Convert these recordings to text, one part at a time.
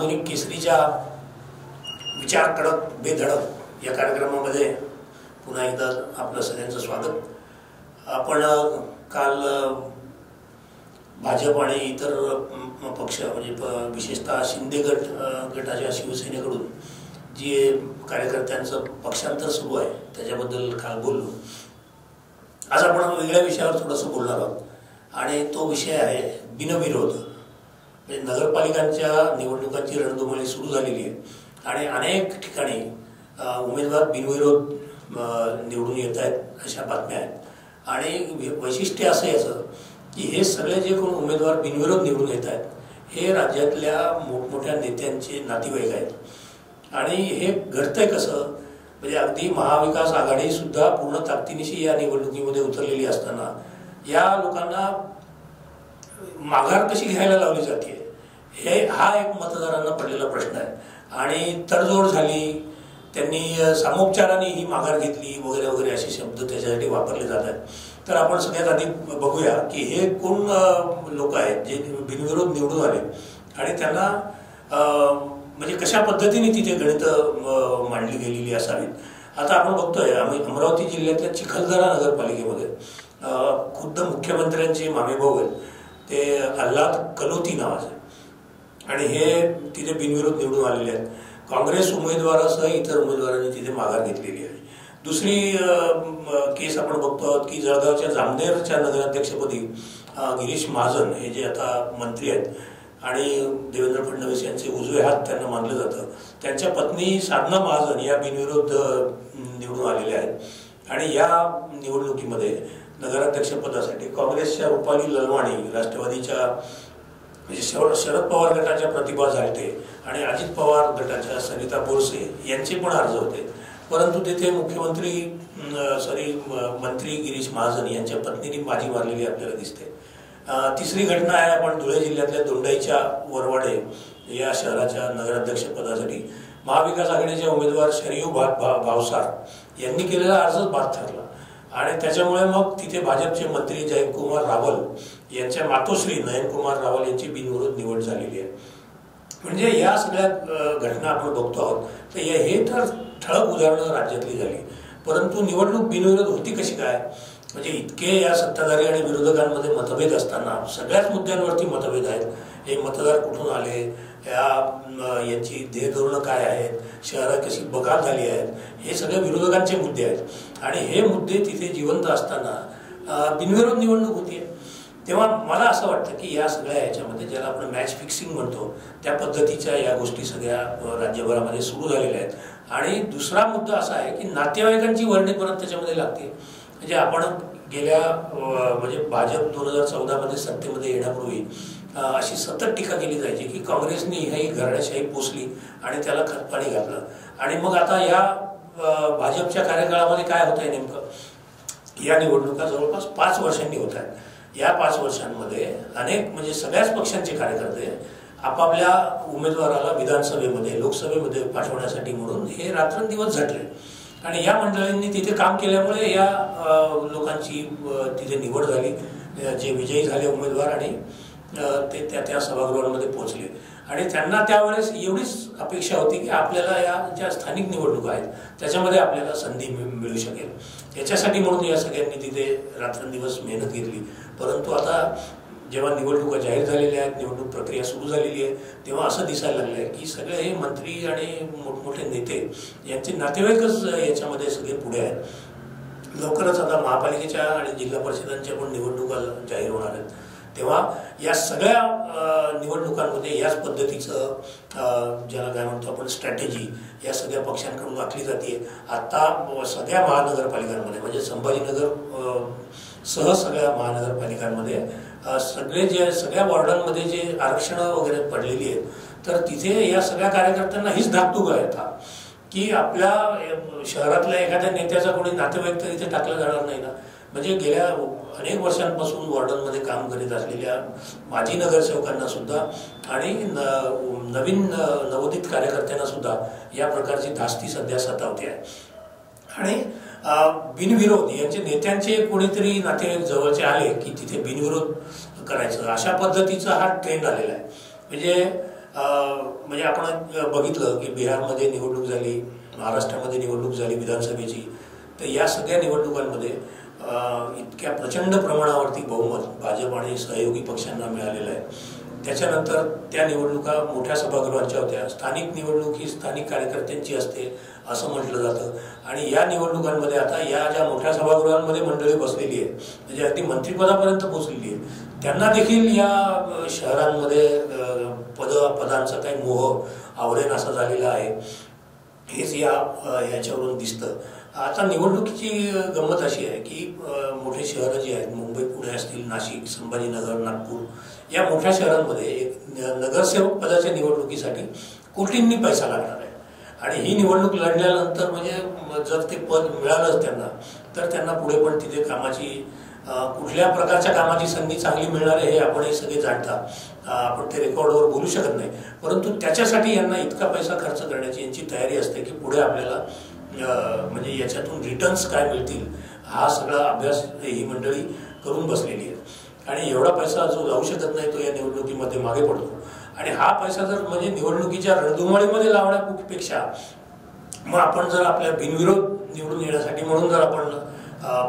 आधुनिक केसरीच्या विचार कडक बेधडक या कार्यक्रमामध्ये पुन्हा एकदा आपलं सगळ्यांचं स्वागत। आपण काल भाजप आणि इतर पक्ष म्हणजे विशेषतः शिंदे गटाच्या शिवसेनेकडून जे कार्यकर्त्यांचं पक्षांतर सुरू आहे त्याच्याबद्दल काल बोललो। आज आपण वेगळ्या विषयावर थोडंसं बोलणार आहोत आणि तो विषय आहे बिनविरोध। म्हणजे नगरपालिकांच्या निवडणुकांची रणधुमाळी सुरू झालेली आहे आणि अनेक ठिकाणी उमेदवार बिनविरोध निवडून येत आहेत अशा बातम्या आहेत। आणि वैशिष्ट्य असं याचं की हे सगळे जे कोण उमेदवार बिनविरोध निवडून येत आहेत हे राज्यातल्या मोठमोठ्या नेत्यांचे नातेवाईक आहेत। आणि हे घडतंय कसं, म्हणजे अगदी महाविकास आघाडी सुद्धा पूर्ण ताकदीनिशी या निवडणुकीमध्ये उतरलेली असताना या लोकांना माघार कशी घ्यायला लावली जाते हा एक मतदारांना पडलेला प्रश्न आहे। आणि तडजोड झाली, त्यांनी सामोपचाराने ही माघार घेतली वगैरे वगैरे असे शब्द त्याच्यासाठी वापरले जात आहेत। तर आपण सगळ्यात आधी बघूया की हे कोण लोक आहेत जे बिनविरोध निवडून आले आणि त्यांना म्हणजे कशा पद्धतीने तिथे गणित मांडली गेलेली असावीत। आता आपण बघतोय अमरावती जिल्ह्यातल्या चिखलदरा नगरपालिकेमध्ये खुद्द मुख्यमंत्र्यांचे मामेभाऊ आहेत ते आल्हाद कलोती नावाचे, आणि हे तिथे बिनविरोध निवडून आलेले आहेत। काँग्रेस उमेदवारासह इतर उमेदवारांनी तिथे माघार घेतलेली आहे। दुसरी केस आपण बघतो आहोत की जळगावच्या जामनेरच्या नगराध्यक्षपदी गिरीश महाजन हे जे आता मंत्री आहेत आणि देवेंद्र फडणवीस यांचे उजवे हात त्यांना मानलं जातं, त्यांच्या पत्नी साधना महाजन या बिनविरोध निवडून आलेल्या आहेत। आणि या निवडणुकीमध्ये नगराध्यक्षपदासाठी काँग्रेसच्या रुपाली ललवाणी, राष्ट्रवादीच्या शरद पवार गटाच्या प्रतिभा झालटे आणि अजित पवार गटाच्या सरिता बोरसे यांचे पण अर्ज होते, परंतु तिथे मंत्री गिरीश महाजन यांच्या पत्नीने बाजी मारलेली आपल्याला दिसते। तिसरी घटना आहे आपण धुळे जिल्ह्यातल्या दोंडाईच्या वरवाडे या शहराच्या नगराध्यक्षपदासाठी महाविकास आघाडीचे उमेदवार शरयू भावसार यांनी केलेला अर्जच बाद ठरला आणि त्याच्यामुळे मग तिथे भाजपचे मंत्री जयकुमार रावल यांच्या मातोश्री नयनकुमार रावल यांची बिनविरोध निवड झालेली आहे। म्हणजे या सगळ्या घटना आपण बघतो आहोत तर हे तर ठळक उदाहरणं राज्यातली झाली, परंतु निवडणूक बिनविरोध होती कशी काय? म्हणजे इतके या सत्ताधारी आणि विरोधकांमध्ये मतभेद असताना सगळ्याच मुद्द्यांवरती मतभेद आहेत। हे मतदार कुठून आले, यांची ध्येय धोरणं काय आहेत, शहरात कशी बगाल झाली आहेत, हे सगळे विरोधकांचे मुद्दे आहेत आणि हे मुद्दे तिथे जिवंत असताना बिनविरोध निवडणूक होती। तेव्हा मला असं वाटतं की या सगळ्या ह्याच्यामध्ये ज्याला आपण मॅच फिक्सिंग म्हणतो त्या पद्धतीच्या या गोष्टी सगळ्या राज्यभरामध्ये सुरू झालेल्या आहेत। आणि दुसरा मुद्दा असा आहे की नातेवाईकांची वर्णी परत त्याच्यामध्ये लागते। म्हणजे आपण गेल्या म्हणजे भाजप 2014 मध्ये सत्तेमध्ये येण्यापूर्वी अशी सतत टीका केली जायची की काँग्रेसने ही घराण्याशाही पोचली आणि त्याला खतपाणी घातलं। आणि मग आता या भाजपच्या कार्यकाळामध्ये काय होत आहे नेमकं, या निवडणुका जवळपास 5 वर्षांनी होत आहेत। या 5 वर्षांमध्ये अनेक म्हणजे सगळ्याच पक्षांचे कार्यकर्ते आपापल्या उमेदवाराला विधानसभेमध्ये लोकसभेमध्ये पाठवण्यासाठी म्हणून हे रात्रंदिवस झटले आणि या मंडळींनी तिथे काम केल्यामुळे या लोकांची तिथे निवड झाली, जे विजयी झाले उमेदवार आणि ते त्या सभागृहांमध्ये पोहोचले। आणि त्यांना त्यावेळेस एवढीच अपेक्षा होती की आपल्याला या ज्या स्थानिक निवडणुका आहेत त्याच्यामध्ये आपल्याला संधी मिळू शकेल याच्यासाठी म्हणून या सगळ्यांनी तिथे रात्रंदिवस मेहनत घेतली। परंतु आता जेव्हा निवडणुका जाहीर झालेल्या आहेत, निवडणूक प्रक्रिया सुरू झालेली आहे, तेव्हा असं दिसायला लागलं आहे की सगळे हे मंत्री आणि मोठमोठे नेते यांचे नातेवाईकच याच्यामध्ये सगळे पुढे आहेत। लवकरच आता महापालिकेच्या आणि जिल्हा परिषदांच्या पण निवडणुका जाहीर होणार आहेत। तेव्हा या सगळ्या निवडणुकांमध्ये याच पद्धतीचं ज्याला काय म्हणतो आपण स्ट्रॅटेजी या सगळ्या पक्षांकडून आखली जाते। आता सगळ्या महानगरपालिकांमध्ये म्हणजे संभाजीनगर सह सगळ्या महानगरपालिकांमध्ये सगळ्या वॉर्डांमध्ये जे आरक्षणं वगैरे पडलेली आहेत तर तिथे या सगळ्या कार्यकर्त्यांना हीच धाकधूक आहे आता की आपल्या शहरातल्या एखाद्या नेत्याचा कोणी नातेवाईक तर इथे टाकला जाणार नाही ना। म्हणजे गेल्या अनेक वर्षांपासून वॉर्डनमध्ये काम करीत असलेल्या माजी नगरसेवकांना सुद्धा आणि नवोदित कार्यकर्त्यांना सुद्धा या प्रकारची धास्ती सध्या सतावते आहे। आणि बिनविरोध यांचे नेत्यांचे कोणीतरी नातेवाईक जवळचे आले की तिथे बिनविरोध करायचं अशा पद्धतीचा हा ट्रेंड आलेला आहे। म्हणजे म्हणजे आपण बघितलं की बिहारमध्ये निवडणूक झाली, महाराष्ट्रामध्ये निवडणूक झाली विधानसभेची, तर या सगळ्या निवडणुकांमध्ये इतक्या प्रचंड प्रमाणावरती बहुमत भाजप आणि सहयोगी पक्षांना मिळालेलं आहे. त्याच्यानंतर त्या निवडणुका मोठ्या सभागृहांच्या होत्या. स्थानिक निवडणूक ही स्थानिक कार्यकर्त्यांची असते असं म्हटलं जातं. आणि या निवडणुकांमध्ये आता या ज्या मोठ्या सभागृहांमध्ये मंडळी बसलेली आहे, म्हणजे अगदी मंत्रिपदापर्यंत पोहोचलेली आहे, त्यांना देखील या शहरांमध्ये पदांचा काही मोह आवरेन असा झालेला आहे. हेच याच्यावरून दिसतं. आता निवडणुकीची गंमत अशी आहे की मोठे शहरं जी आहेत, मुंबई, पुणे असतील, नाशिक, संभाजीनगर, नागपूर, या मोठ्या शहरांमध्ये एक नगरसेवक पदाच्या निवडणुकीसाठी कोटींनी पैसा लागणार आहे. आणि ही निवडणूक लढल्यानंतर म्हणजे जर ते पद मिळालंच त्यांना, तर त्यांना पुढे पण तिथे कामाची कुठल्या प्रकारच्या कामाची संधी चांगली मिळणार आहे हे आपण हे सगळे जाणता. आपण ते रेकॉर्डवर बोलू शकत नाही, परंतु त्याच्यासाठी यांना इतका पैसा खर्च करण्याची यांची तयारी असते की पुढे आपल्याला म्हणजे याच्यातून रिटर्न्स काय मिळतील हा सगळा अभ्यास ही मंडळी करून बसलेली आहे. आणि एवढा पैसा जो लावू शकत नाही तो या निवडणुकीमध्ये मागे पडतो. आणि हा पैसा जर म्हणजे निवडणुकीच्या रणधुमाळीमध्ये लावण्यापेक्षा मग आपण जर आपल्या बिनविरोध निवडून येण्यासाठी म्हणून जर आपण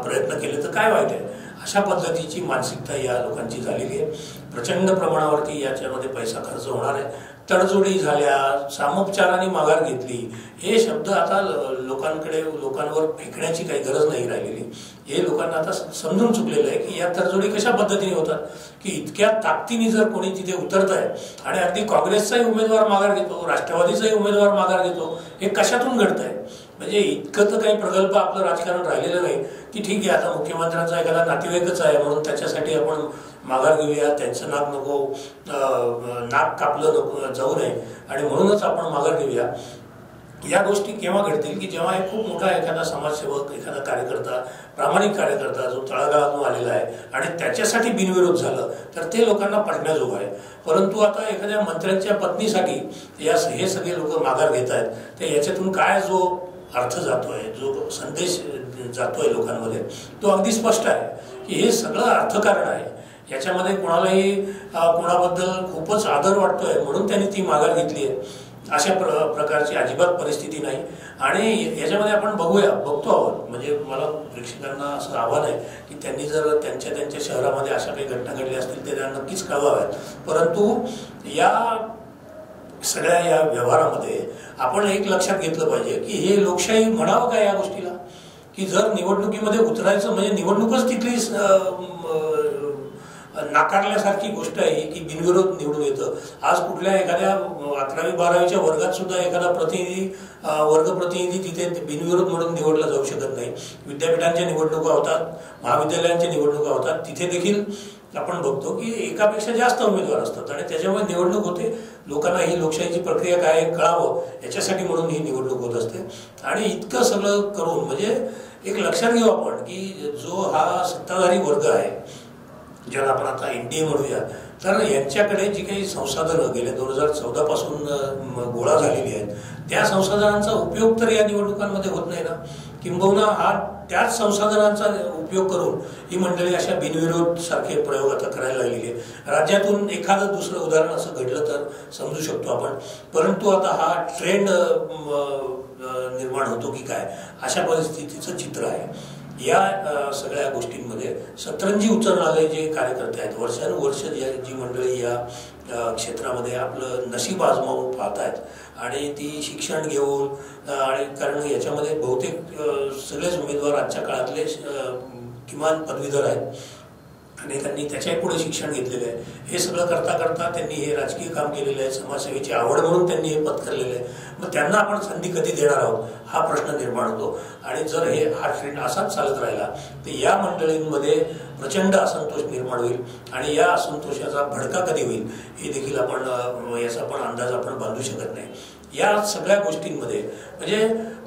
प्रयत्न केले तर काय वाईट आहे, अशा पद्धतीची मानसिकता या लोकांची झालेली आहे. प्रचंड प्रमाणावरती याच्यामध्ये पैसा खर्च होणार आहे. तडजोडी झाल्या, सामोपचाराने माघार घेतली, हे शब्द आता लोकांवर फेकण्याची काही गरज नाही राहिलेली. हे लोकांना आता समजून चुकलेलं आहे की या तडजोडी कशा पद्धतीने होतात की इतक्या ताकदीने जर कोणी तिथे उतरत आहे आणि अगदी काँग्रेसचाही उमेदवार माघार घेतो, राष्ट्रवादीचाही उमेदवार माघार घेतो, हे कशातून घडत आहे. म्हणजे इतकं तर काही प्रगल्भ आपलं राजकारण राहिलेलं नाही की ठीक आहे आता मुख्यमंत्र्यांचा एखादा नातेवाईकच आहे म्हणून त्याच्यासाठी आपण माघार घेऊया, त्यांचं नाक कापलं नको जाऊ नये आणि म्हणूनच आपण माघार घेऊया. या गोष्टी केव्हा घडतील की जेव्हा एक खूप मोठा एखादा समाजसेवक, एखादा कार्यकर्ता, प्रामाणिक कार्यकर्ता जो तळागाळातून आलेला आहे आणि त्याच्यासाठी बिनविरोध झालं तर ते लोकांना पटण्याजोगं आहे. परंतु आता एखाद्या मंत्र्यांच्या पत्नीसाठी हे सगळे लोक माघार घेत आहेत, तर याच्यातून काय जो अर्थ जातोय, जो संदेश जातोय लोकांमध्ये, तो अगदी स्पष्ट आहे की हे सगळं अर्थकारण आहे. याच्यामध्ये कोणालाही कोणाबद्दल खूपच आदर वाटतोय म्हणून त्यांनी ती माघार घेतली आहे अशा प्रकारची अजिबात परिस्थिती नाही. आणि याच्यामध्ये आपण बघतो आहोत. म्हणजे मला प्रेक्षकांना असं आव्हान आहे की त्यांनी जर त्यांच्या शहरामध्ये अशा काही घटना घडल्या असतील तर त्या नक्कीच कळवाव्यात. परंतु या सगळ्या या व्यवहारामध्ये आपण एक लक्षात घेतलं पाहिजे की हे लोकशाही म्हणावं का या गोष्टीला, की जर निवडणुकीमध्ये उतरायचं म्हणजे निवडणूकच तिथली नाकारल्यासारखी गोष्ट आहे की बिनविरोध निवडून येतं. आज कुठल्या एखाद्या 11वी-12वीच्या वर्गात सुद्धा एखादा वर्ग प्रतिनिधी तिथे बिनविरोध म्हणून निवडला जाऊ शकत नाही. विद्यापीठांच्या निवडणुका होतात, महाविद्यालयांच्या निवडणुका होतात, तिथे देखील आपण बघतो की एकापेक्षा जास्त उमेदवार असतात आणि त्याच्यामुळे निवडणूक होते. लोकांना ही लोकशाहीची प्रक्रिया काय कळावं याच्यासाठी म्हणून ही निवडणूक होत असते. आणि इतकं सगळं करून म्हणजे एक लक्षात घेऊ आपण की जो हा सत्ताधारी वर्ग आहे, ज्याला आपण आता एनडीए म्हणूया, तर यांच्याकडे जी काही संसाधनं गेल्या 2014 पासून गोळा झालेली आहेत, त्या संसाधनांचा उपयोग तर या निवडणुकांमध्ये होत नाही ना. किंबहुना हा त्याच संसाधनांचा उपयोग करून ही मंडळी अशा बिनविरोध सारखे प्रयोग आता करायला लागलेली आहे. राज्यातून एखादं दुसरं उदाहरण असं घडलं तर समजू शकतो आपण, परंतु आता हा ट्रेंड निर्माण होतो की काय अशा परिस्थितीचं चित्र आहे. या सगळ्या गोष्टींमध्ये सतरंजी उचलणारे जे कार्यकर्ते आहेत, वर्षानुवर्ष जी मंडळी या क्षेत्रामध्ये आपलं नशीब आजमावून पाहत आहेत आणि ती शिक्षण घेऊन आणि कारण याच्यामध्ये बहुतेक सगळेच उमेदवार आजच्या काळातले किमान पदवीधर आहेत, अनेकांनी त्याच्याही पुढे शिक्षण घेतलेलं आहे. हे सगळं करता करता त्यांनी हे राजकीय काम केलेलं आहे, समाजसेवेची आवड म्हणून त्यांनी हे पद केलेलं आहे. मग त्यांना आपण संधी कधी देणार आहोत हा प्रश्न निर्माण होतो. आणि जर हा ट्रेंड असाच चालत राहिला तर या मंडळींमध्ये प्रचंड असंतोष निर्माण होईल आणि या असंतोषाचा भडका कधी होईल हे देखील याचा पण अंदाज आपण बांधू शकत नाही. या सगळ्या गोष्टींमध्ये म्हणजे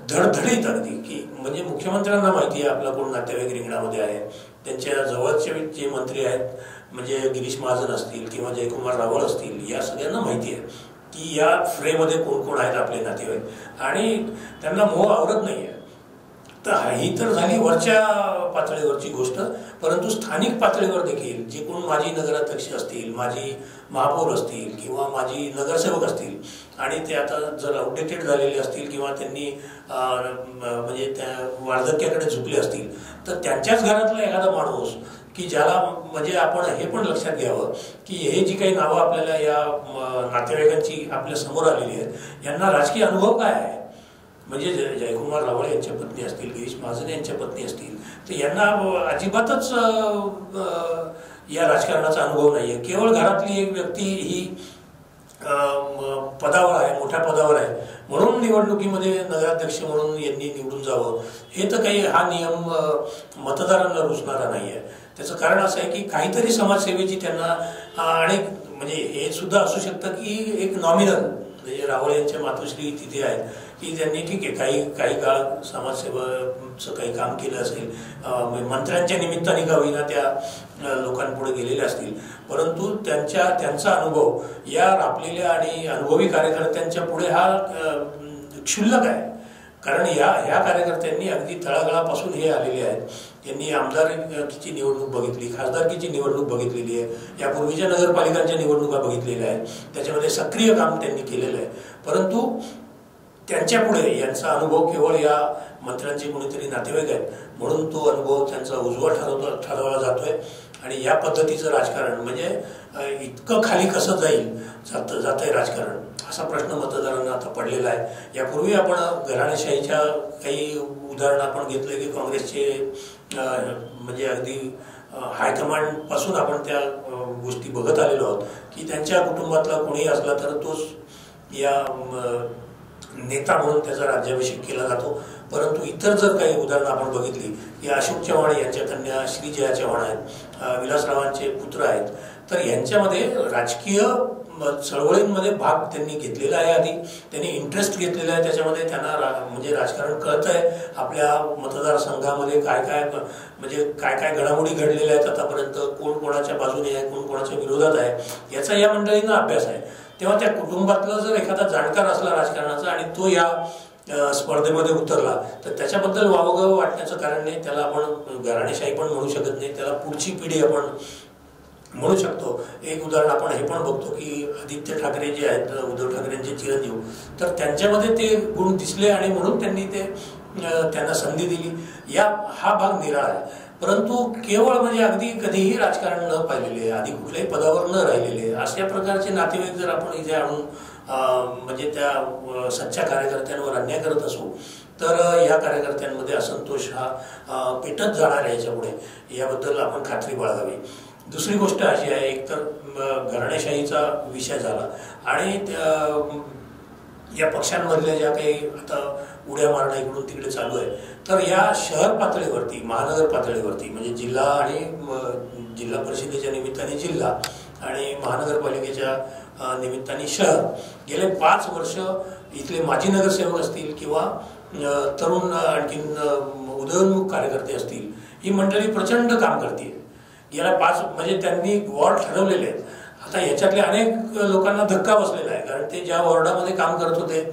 धडधडीत अगदी की म्हणजे मुख्यमंत्र्यांना माहिती आहे आपला कोण नातेवाईक रिंगणामध्ये आहे, त्यांच्या जवळचे जे मंत्री आहेत म्हणजे गिरीश महाजन असतील किंवा जयकुमार रावळ असतील, या सगळ्यांना माहिती आहे की या फ्रेमध्ये कोण कोण आहेत आपले नातेवाईक आणि त्यांना मोह आवरत नाही आहे. तर ही तर झाली वरच्या पातळीवरची गोष्ट, परंतु स्थानिक पातळीवर देखील जे कोण माजी नगराध्यक्ष असतील, माजी महापौर असतील किंवा माजी नगरसेवक असतील आणि ते आता जर आउटडेटेड झालेले असतील किंवा त्यांनी म्हणजे त्या वार्धक्याकडे झुकले असतील, तर त्यांच्याच घरातला एखादा माणूस की ज्याला म्हणजे आपण हे पण लक्षात घ्यावं की हे जी काही नावं आपल्याला या नातेवाईकांची आपल्या समोर आलेली आहेत, यांना राजकीय अनुभव काय आहे? म्हणजे जयकुमार रावळ यांच्या पत्नी असतील, गिरीश महाजन यांच्या पत्नी असतील, तर यांना अजिबातच या राजकारणाचा अनुभव नाही आहे. केवळ घरातली एक व्यक्ती ही पदावर आहे, मोठ्या पदावर आहे म्हणून निवडणुकीमध्ये नगराध्यक्ष म्हणून यांनी निवडून जावं, हे तर काही हा नियम मतदारांना रुचणारा नाही आहे. त्याचं कारण असं आहे की काहीतरी समाजसेवेची त्यांना, आणि म्हणजे हे सुद्धा असू शकतं की एक नॉमिनल, म्हणजे रावळ यांच्या मातोश्री तिथे आहेत की त्यांनी ठीक आहे काही काळ समाजसेवेचं काही काम केलं असेल, मंत्र्यांच्या निमित्ताने का होईना त्या लोकांपुढे गेलेले असतील, परंतु त्यांचा अनुभव या रापलेल्या आणि अनुभवी कार्यकर्त्यांच्या पुढे हा क्षुल्लक आहे. कारण ह्या कार्यकर्त्यांनी अगदी तळागाळापासून हे आलेले आहेत. त्यांनी आमदारकीची निवडणूक बघितली, खासदारकीची निवडणूक बघितलेली आहे, यापूर्वीच्या नगरपालिकांच्या निवडणुका बघितलेल्या आहेत, त्याच्यामध्ये सक्रिय काम त्यांनी केलेलं आहे. परंतु त्यांच्या पुढे यांचा अनुभव केवळ या मंत्र्यांचे कोणीतरी नातेवाईक आहेत म्हणून तो अनुभव त्यांचा उजवा ठरवला जातोय. आणि या पद्धतीचं राजकारण म्हणजे इतकं खाली कसं जातंय राजकारण, असा प्रश्न मतदारांना आता पडलेला आहे. यापूर्वी आपण घराणेशाहीच्या काही उदाहरणं आपण घेतले की काँग्रेसचे म्हणजे अगदी हायकमांड पासून आपण त्या गोष्टी बघत आलेलो आहोत की त्यांच्या कुटुंबातला कोणीही असला तर तोच या नेता म्हणून त्याचा राज्याभिषेक केला जातो. परंतु इतर जर काही उदाहरणं आपण बघितली की अशोक चव्हाण यांच्या कन्या श्रीजया चव्हाण आहेत, विलासरावांचे पुत्र आहेत, तर यांच्यामध्ये राजकीय चळवळींमध्ये भाग त्यांनी घेतलेला आहे. आधी त्यांनी इंटरेस्ट घेतलेला आहे त्याच्यामध्ये, त्यांना म्हणजे राजकारण कळतंय, आपल्या मतदारसंघामध्ये काय काय घडामोडी घडलेल्या आहेत आतापर्यंत, कोण कोणाच्या बाजूने आहे, कोण कोणाच्या विरोधात आहे, याचा या मंडळींना अभ्यास आहे. तेव्हा त्या कुटुंबातला जर एखादा जाणकार असला राजकारणाचा आणि तो या स्पर्धेमध्ये उतरला तर त्याच्याबद्दल वावगं वाटण्याचं कारण नाही. त्याला आपण घराणेशाही पण म्हणू शकत नाही, त्याला पुढची पिढी आपण म्हणू शकतो. एक उदाहरण आपण हे पण बघतो की आदित्य ठाकरे जे आहेत, उद्धव ठाकरेंचे चिरंजीव, तर त्यांच्यामध्ये ते गुण दिसले आणि म्हणून त्यांनी त्यांना संधी दिली. हा भाग निराळा आहे. परंतु केवळ म्हणजे अगदी कधीही राजकारण न पाहिलेले, आधी कुठल्याही पदावर न राहिलेले अशा प्रकारचे नातेवाईक जर आपण इथे आणून म्हणजे त्या सच्च्या कार्यकर्त्यांवर अन्याय करत असू तर या कार्यकर्त्यांमध्ये असंतोष हा पेटत जाणार आहे याच्यापुढे, याबद्दल आपण खात्री बाळगावी. दुसरी गोष्ट अशी आहे, एकतर घराणेशाहीचा विषय झाला आणि या पक्षांमधल्या ज्या काही आता उड्या मारणं इकडून तिकडे चालू आहे, तर या शहर पातळीवरती, महानगर पातळीवरती म्हणजे जिल्हा आणि जिल्हा परिषदेच्या निमित्ताने जिल्हा आणि महानगरपालिकेच्या निमित्ताने शहर, गेले 5 वर्ष इथले माजी नगरसेवक असतील किंवा तरुण आणखीन उदयोन्मुख कार्यकर्ते असतील, ही मंडळी प्रचंड काम करते. गेल्या 5 म्हणजे त्यांनी वॉर्ड ठरवलेले आहेत. आता याच्यातल्या अनेक लोकांना धक्का बसलेला आहे, कारण ते ज्या वॉर्डामध्ये काम करत होते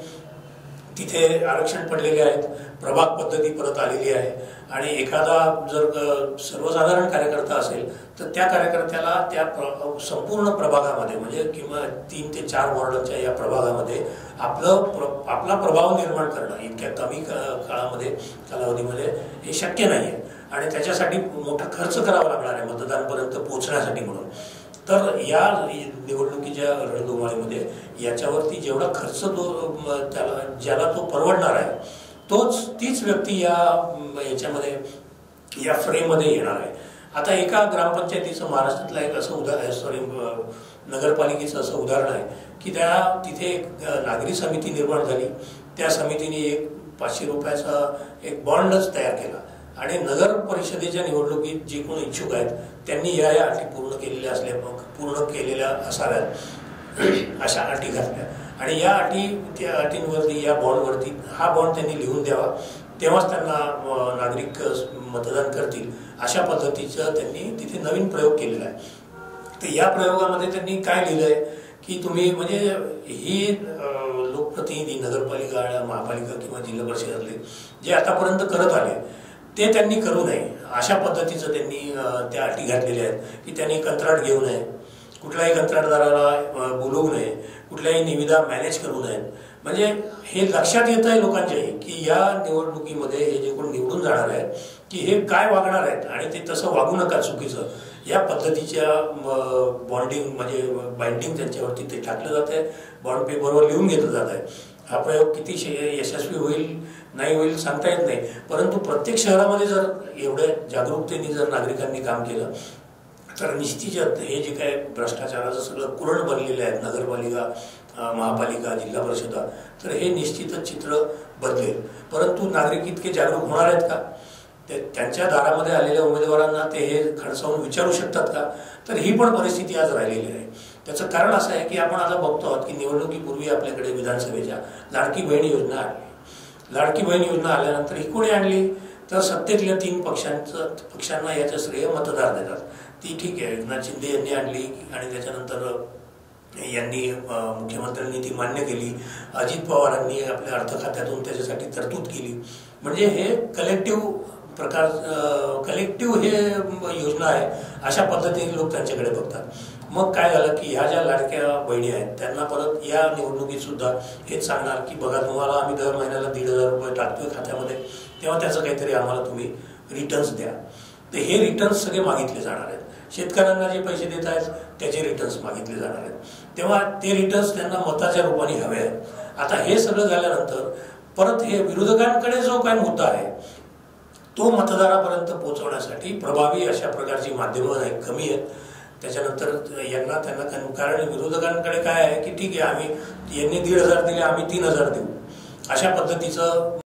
तिथे आरक्षण पडलेले आहेत, प्रभाग पद्धती परत आलेली आहे आणि एखादा जर सर्वसाधारण कार्यकर्ता असेल तर त्या कार्यकर्त्याला त्या संपूर्ण प्रभागामध्ये म्हणजे किंवा 3 ते 4 वॉर्डांच्या या प्रभागामध्ये आपला प्रभाव निर्माण करणं इतक्या कमी कालावधीमध्ये हे शक्य नाही आहे आणि त्याच्यासाठी मोठा खर्च करावा लागणार आहे मतदारांपर्यंत पोहोचण्यासाठी. म्हणून तर या निवडणुकीच्या रणधुमाळीमध्ये याच्यावरती जेवढा खर्च ज्याला तो परवडणार आहे तीच व्यक्ती याच्यामध्ये या फ्रेममध्ये येणार आहे. आता एका ग्रामपंचायतीचं महाराष्ट्रातलं एक असं उदाहरण, नगरपालिकेचं असं उदाहरण आहे की तिथे एक नागरी समिती निर्माण झाली. त्या समितीने एक 500 रुपयाचा एक बॉन्डच तयार केला आणि नगर परिषदेच्या निवडणुकीत जे कोण इच्छुक आहेत त्यांनी या अटी पूर्ण केलेल्या असाव्यात अशा अटी घातल्या आणि त्या अटींवरती या बॉन्डवरती हा बॉन्ड त्यांनी लिहून द्यावा, तेव्हाच त्यांना नागरिक मतदान करतील अशा पद्धतीचं त्यांनी तिथे नवीन प्रयोग केलेला आहे. तर या प्रयोगामध्ये त्यांनी काय लिहिलंय की तुम्ही म्हणजे ही लोकप्रतिनिधी नगरपालिका, महापालिका किंवा जिल्हा परिषदातले जे आतापर्यंत करत आले ते त्यांनी करू नये, अशा पद्धतीचं त्यांनी त्या अटी घातलेल्या आहेत की त्यांनी कंत्राट घेऊ नये, कुठल्याही कंत्राटदाराला बोलवू नये, कुठल्याही निविदा मॅनेज करू नयेत. म्हणजे हे लक्षात येत आहे लोकांच्याही की या निवडणुकीमध्ये हे जे कोण निवडून जाणार आहेत की हे काय वागणार आहेत आणि ते तसं वागू नका चुकीचं, या पद्धतीच्या बॉन्डिंग म्हणजे बाइंडिंग त्यांच्यावरती ते टाकलं जात आहे, बॉन्ड पेपरवर लिहून घेतलं जात आहे. हा प्रयोग किती यशस्वी होईल नाही होईल सांगता येत नाही, परंतु प्रत्येक शहरामध्ये जर एवढ्या जागरूकतेने जर नागरिकांनी काम केलं तर निश्चितच हे जे काय भ्रष्टाचाराचं सगळं कुरण बनलेलं आहे नगरपालिका, महापालिका, जिल्हा परिषदा, तर हे निश्चितच चित्र बदलेल. परंतु नागरिक इतके जागरूक होणार आहेत का? ते त्यांच्या दारामध्ये आलेल्या उमेदवारांना ते हे खडसावून विचारू शकतात का? तर ही पण परिस्थिती आज राहिलेली आहे. त्याचं कारण असं आहे की आपण आता बघतो आहोत की निवडणुकीपूर्वी आपल्याकडे विधानसभेच्या लाडकी बहीण योजना आली. लाडकी बहीण योजना आल्यानंतर ही कोणी आणली? तर सत्तेतल्या 3 पक्षांना याचं श्रेय मतदार देतात. ती ठीक आहे, एकनाथ शिंदे यांनी आणली आणि त्याच्यानंतर यांनी मुख्यमंत्र्यांनी ती मान्य केली, अजित पवारांनी आपल्या अर्थ खात्यातून त्याच्यासाठी तरतूद केली. म्हणजे हे कलेक्टिव्ह हे योजना आहे, अशा पद्धतीने लोक त्यांच्याकडे बघतात. मग काय झालं की ह्या ज्या लाडक्या बहिणी आहेत त्यांना परत या निवडणुकीत सुद्धा हेच सांगणार की बघा तुम्हाला आम्ही दर महिन्याला 1,500 रुपये टाकतोय खात्यामध्ये, तेव्हा त्याचं काहीतरी आम्हाला तुम्ही रिटर्न्स द्या. तर हे रिटर्न्स सगळे मागितले जाणार आहेत. शेतकऱ्यांना जे पैसे देत आहेत त्याचे रिटर्न्स मागितले जाणार आहेत, तेव्हा ते रिटर्न्स त्यांना मताच्या रूपाने हवे आहेत. आता हे सगळं झाल्यानंतर परत हे विरोधकांकडे जो काय मुद्दा आहे तो मतदारापर्यंत पोहोचवण्यासाठी प्रभावी अशा प्रकारची माध्यमं कमी आहेत. त्याच्यानंतर त्यांना कारण विरोधकांकडे काय आहे की ठीक आहे, आम्ही यांनी 1,500 दिले आम्ही 3,000 देऊ, अशा पद्धतीचं